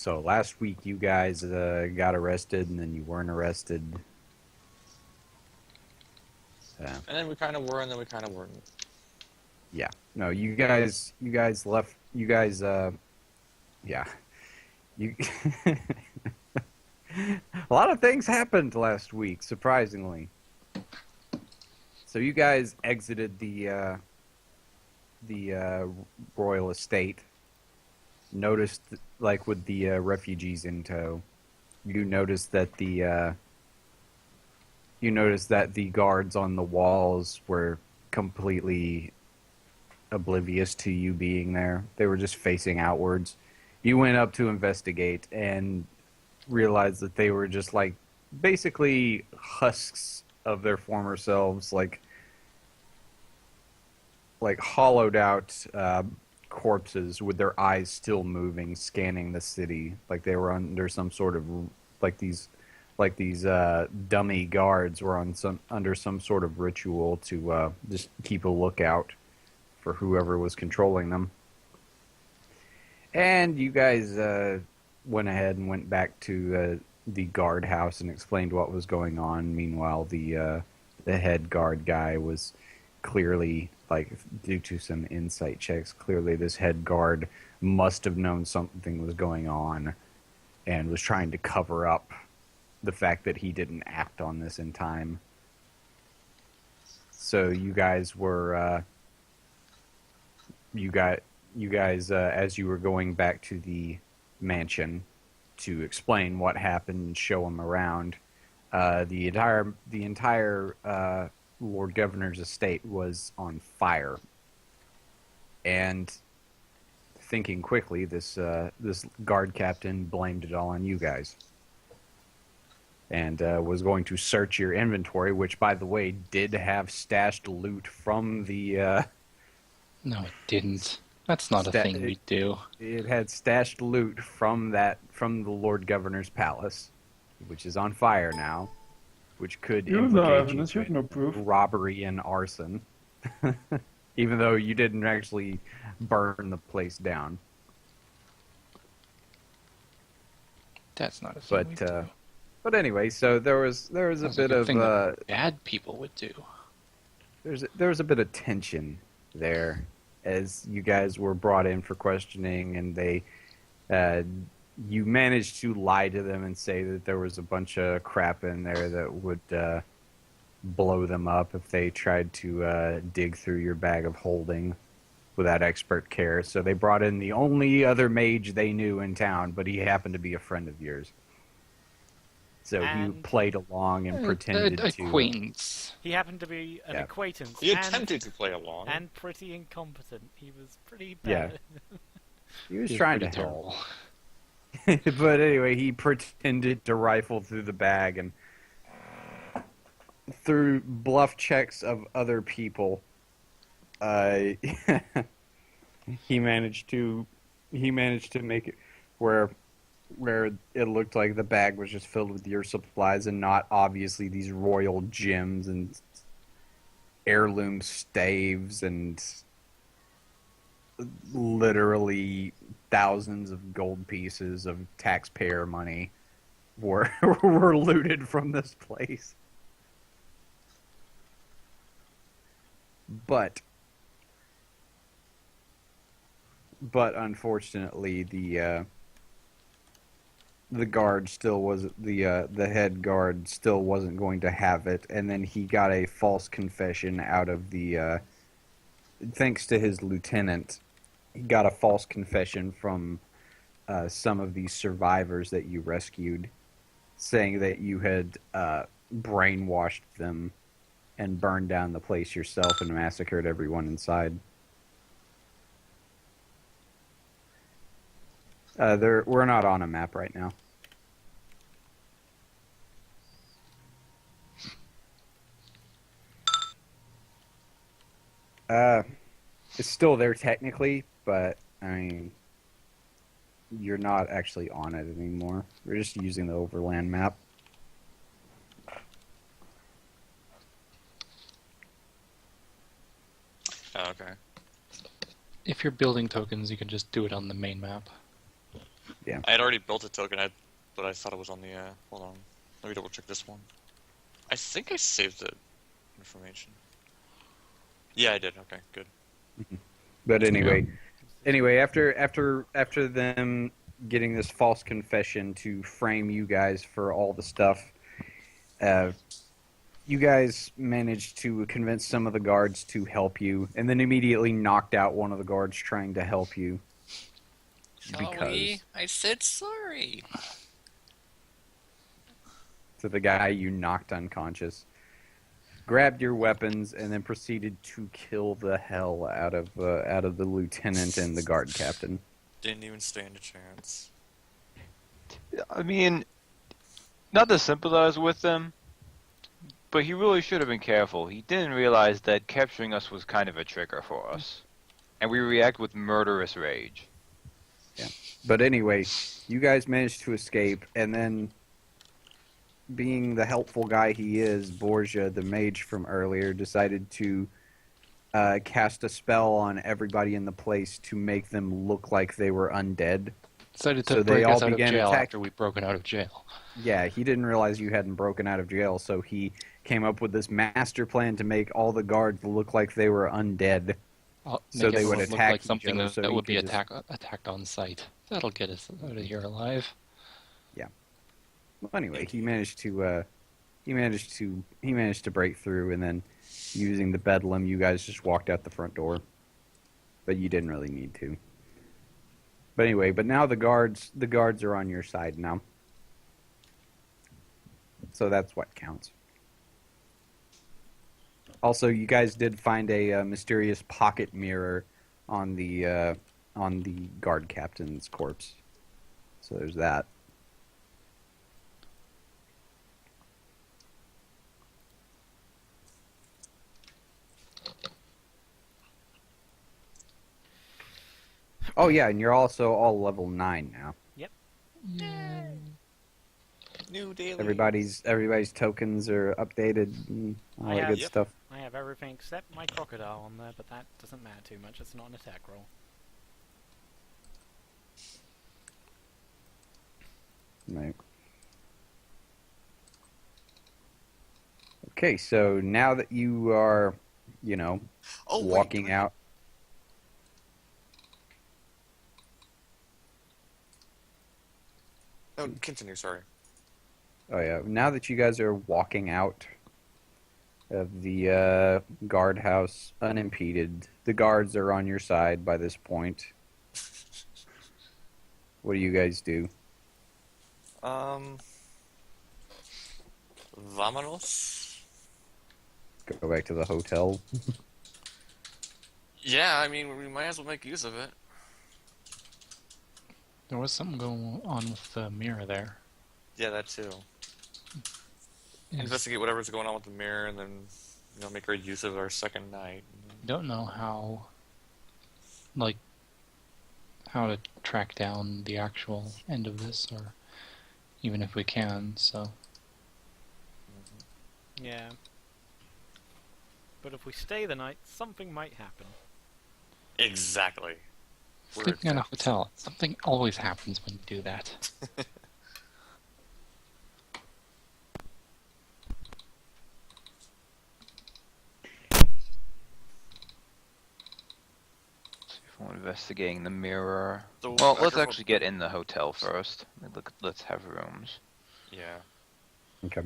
So last week you guys got arrested and then you weren't arrested. And then we kind of were, and then we kind of weren't. Yeah. No, you guys left. You guys, yeah. You. A lot of things happened last week, surprisingly. So you guys exited the royal estate. Noticed, like with the refugees in tow, you noticed that the guards on the walls were completely oblivious to you being there. They were just facing outwards. You went up to investigate and realized that they were just like basically husks of their former selves, like hollowed out corpses with their eyes still moving, scanning the city, like they were under some sort of like these dummy guards were on some under some sort of ritual to just keep a lookout for whoever was controlling them. And you guys went ahead and went back to the guard house and explained what was going on. Meanwhile, the head guard guy was clearly, like, due to some insight checks, clearly this head guard must have known something was going on and was trying to cover up the fact that he didn't act on this in time. So you guys were you guys as you were going back to the mansion to explain what happened and show him around, the entire Lord Governor's estate was on fire. And thinking quickly, this guard captain blamed it all on you guys, and was going to search your inventory, which, by the way, did have stashed loot from the. No, it didn't. That's not a thing we do. It had stashed loot from the Lord Governor's palace, which is on fire now, which could You have no implicate evidence, you have no proof. robbery and arson, even though you didn't actually burn the place down. That's not a thing we But do. but anyway, so there was a Sounds bit like a of thing that bad people would do. there was a bit of tension there as you guys were brought in for questioning, and they you managed to lie to them and say that there was a bunch of crap in there that would blow them up if they tried to dig through your bag of holding without expert care. So they brought in the only other mage they knew in town, but he happened to be a friend of yours. So you And- played along and pretended to. Acquaintance. He happened to be an Yeah. acquaintance He attempted to play along. and pretty incompetent. He was pretty Yeah. bad. He was He's trying to pretty help. tall. But anyway, he pretended to rifle through the bag, and through bluff checks of other people, uh, he managed to make it where it looked like the bag was just filled with your supplies and not obviously these royal gems and heirloom staves and literally thousands of gold pieces of taxpayer money were were looted from this place. But unfortunately, the guard still was the head guard still wasn't going to have it, and then he got a false confession out of the thanks to his lieutenant. He got a false confession from some of these survivors that you rescued, saying that you had brainwashed them and burned down the place yourself and massacred everyone inside. We're not on a map right now. It's still there technically, but I mean, you're not actually on it anymore. We're just using the overland map. Oh, okay. If you're building tokens, you can just do it on the main map. I had already built a token, but I thought it was on the. Hold on. Let me double check this one. I think I saved the information. Yeah, I did. Okay, good. But anyway, after them getting this false confession to frame you guys for all the stuff, you guys managed to convince some of the guards to help you, and then immediately knocked out one of the guards trying to help you. Sorry, I said sorry. To the guy you knocked unconscious, grabbed your weapons, and then proceeded to kill the hell out of the lieutenant and the guard captain. Didn't even stand a chance. I mean, not to sympathize with them, but he really should have been careful. He didn't realize that capturing us was kind of a trigger for us. And we react with murderous rage. Yeah. But anyway, you guys managed to escape, and then, being the helpful guy he is, Borgia, the mage from earlier, decided to cast a spell on everybody in the place to make them look like they were undead. Decided to So they break all us out of began jail attack- after we'd broken out of jail. Yeah, he didn't realize you hadn't broken out of jail, so he came up with this master plan to make all the guards look like they were undead. So Make they would everyone look attack like each something other, that, so that he would be could just- attacked on sight. That'll get us out of here alive. Well, anyway, he managed to break through, and then using the bedlam, you guys just walked out the front door. But you didn't really need to. But anyway, now the guards are on your side now. So that's what counts. Also, you guys did find a mysterious pocket mirror on the guard captain's corpse. So there's that. Oh yeah, and you're also all level 9 now. New daily. Everybody's tokens are updated and all that good Yep. stuff. I have everything except my crocodile on there, but that doesn't matter too much. It's not an attack roll. Right. Okay, so now that you are, Oh, wait, walking out. No, continue. Sorry. Oh yeah, now that you guys are walking out of the guardhouse unimpeded, the guards are on your side by this point. What do you guys do? Vamonos? Go back to the hotel? Yeah, I mean, we might as well make use of it. There was something going on with the mirror there. Yeah, that too. Investigate whatever's going on with the mirror, and then, make our use of our second night. Don't know how to track down the actual end of this, or even if we can, so. Yeah. But if we stay the night, something might happen. Exactly. Sleeping in a hotel, something always happens when you do that. Investigating the mirror. So, Well, let's after- actually get in the hotel first. Let's have rooms. Yeah. Okay.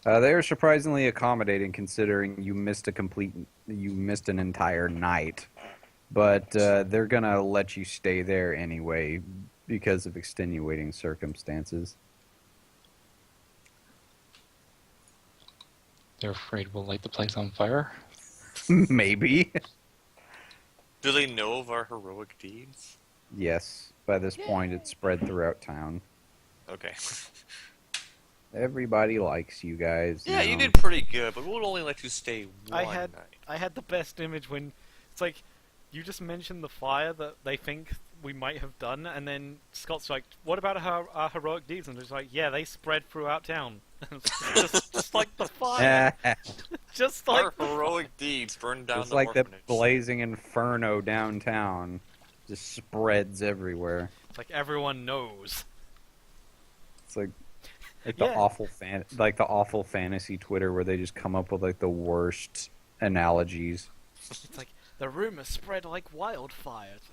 They are surprisingly accommodating considering you missed an entire night. But they're gonna let you stay there anyway because of extenuating circumstances. They're afraid we'll light the place on fire. Maybe. Do they know of our heroic deeds? Yes. By this point, it's spread throughout town. Okay. Everybody likes you guys. Yeah, you know. did pretty good, but we'll only let you stay one night. I had the best image when it's like you just mentioned the fire that they think we might have done, and then Scott's like, "What about our heroic deeds?" And it's like, "Yeah, they spread throughout town, just like the fire, just like Our heroic deeds burned down It's the like the orphanage. blazing inferno downtown. just spreads everywhere. It's like everyone knows. It's like the Yeah. awful fantasy Twitter where they just come up with like the worst analogies. It's like the rumor spread like wildfire. It's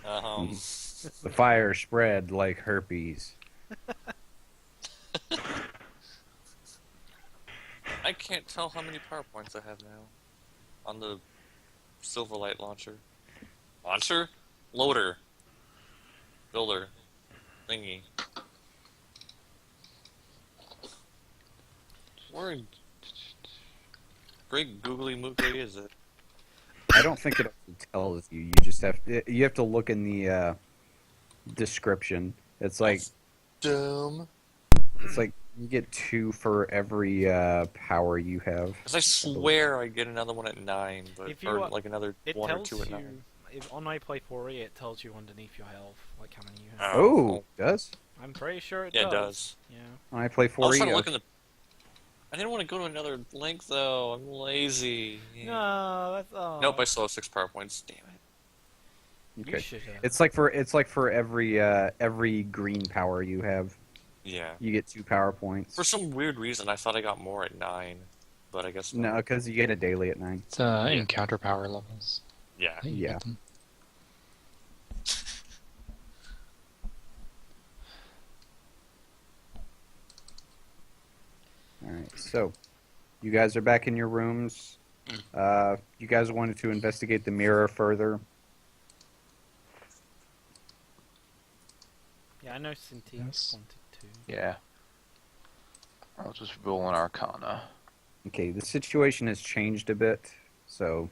like, The fire spread like herpes. I can't tell how many power points I have now on the Silverlight launcher. Launcher? Loader. Builder. Thingy. Where great googly moogly is it? I don't think it actually tells you. You have to look in the description. It's like Dumb. you get 2 for every power you have. Because I swear I get another one at 9, but If you or are- like another it 1 or tells 2 at you 9. on I Play 4E. It tells you underneath your health, like how many you have. Oh, does? I'm pretty sure it Yeah, does. it does. Yeah. When I play I was 4E, trying to look in the. I didn't want to go to another link though. I'm lazy. Yeah. No, that's Nope, I still have 6 power points. Damn it. You okay. should have. It's like for every green power you have, Yeah. you get 2 power points. For some weird reason, I thought I got more at 9, but I guess not. No, because you get a daily at 9. It's encounter power levels. Yeah. that you Yeah. get them. All right, so you guys are back in your rooms. You guys wanted to investigate the mirror further. Yeah, I know Cinti Yes. wanted to. Yeah. I'll just roll an Arcana. Okay, the situation has changed a bit, so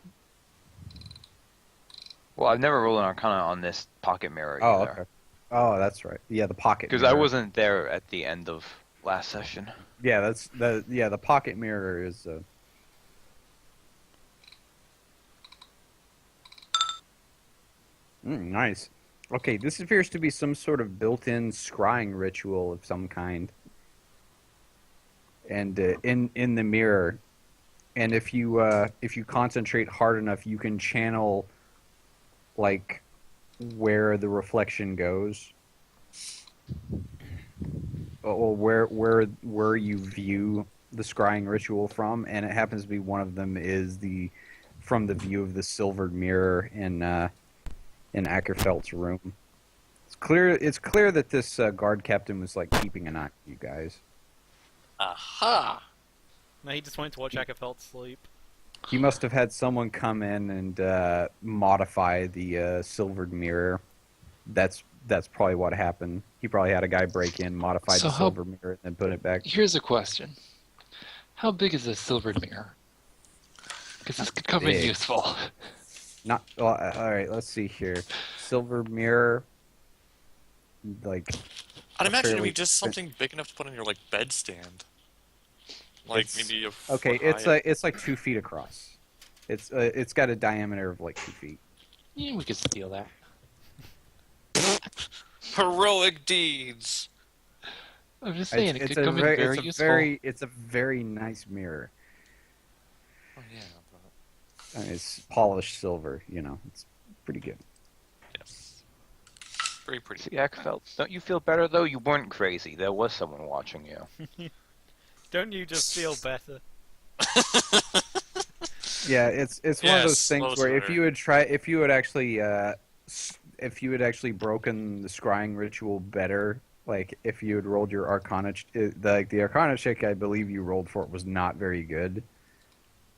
Well, I've never rolled an Arcana on this pocket mirror oh, either. okay. Oh, that's right. Yeah, the pocket. Because I mirror. wasn't there at the end of last session. Yeah, the pocket mirror is. Nice. Okay, this appears to be some sort of built-in scrying ritual of some kind. And in the mirror, and if you concentrate hard enough, you can channel like where the reflection goes, or where you view the scrying ritual from, and it happens to be one of them is from the view of the silvered mirror in Ackerfeld's room. It's clear that this guard captain was like keeping an eye on you guys. Aha! No, he just went to watch Ackerfeld sleep. He must have had someone come in and modify the silvered mirror. That's probably what happened. He probably had a guy break in, modify So the how- silver mirror, and then put it back. Here's a question: how big is this silvered mirror? Because this could come in Big. useful. Not all right. Let's see here. Silver mirror, like I'd imagine it'd fairly- be just something big enough to put on your like bedstand. Like It's- maybe a okay. foot high. It's like 2 feet across. It's got a diameter of like 2 feet. Yeah, we could steal that. Heroic deeds. I'm just saying it It's could a come in very, very it's a useful. it's a very nice mirror. Oh yeah, but It's polished silver. It's pretty good. yes. Very pretty. See, Ackerfeld, don't you feel better though? You weren't crazy. There was someone watching you. Don't you just feel better? Yeah, it's one of those Yes, things most where of if you had actually broken the scrying ritual better, like if you had rolled your Arcana, the Arcana check I believe you rolled for it was not very good.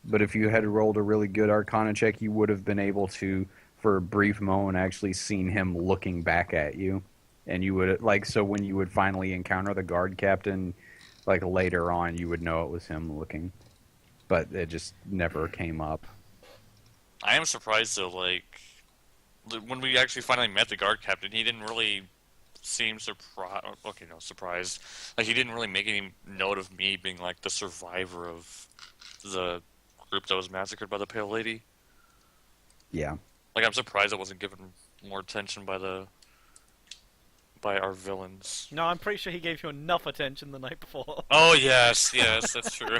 But if you had rolled a really good Arcana check, you would have been able to, for a brief moment, actually seen him looking back at you, and you would so when you would finally encounter the guard captain, like later on, you would know it was him looking. But it just never came up. I am surprised though, like when we actually finally met the guard captain, he didn't really seem surprised. Okay, no, surprised. Like he didn't really make any note of me being like the survivor of the group that was massacred by the Pale Lady. Yeah. Like I'm surprised it wasn't given more attention by our villains. No, I'm pretty sure he gave you enough attention the night before. Oh yes, that's true.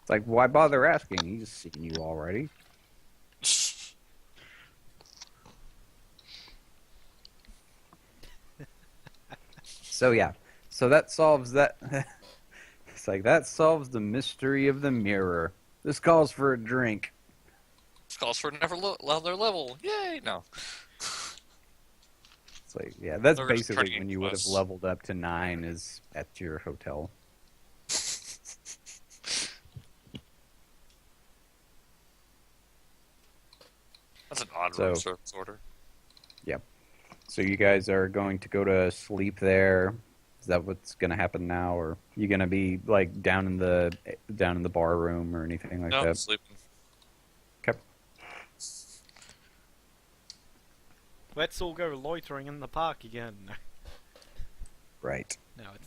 It's like, why bother asking? He's seen you already. So yeah, so that solves that. It's like that solves the mystery of the mirror. This calls for a drink. This calls for another level. Yay! No. It's like, yeah, that's They're just basically turning when you into would have us. leveled up to 9 is at your hotel. That's an odd So- room service order. So you guys are going to go to sleep there. Is that what's going to happen now, or you going to be like down in the bar room or anything like No, that? sleeping. Okay. Let's all go loitering in the park again. Right. No, it's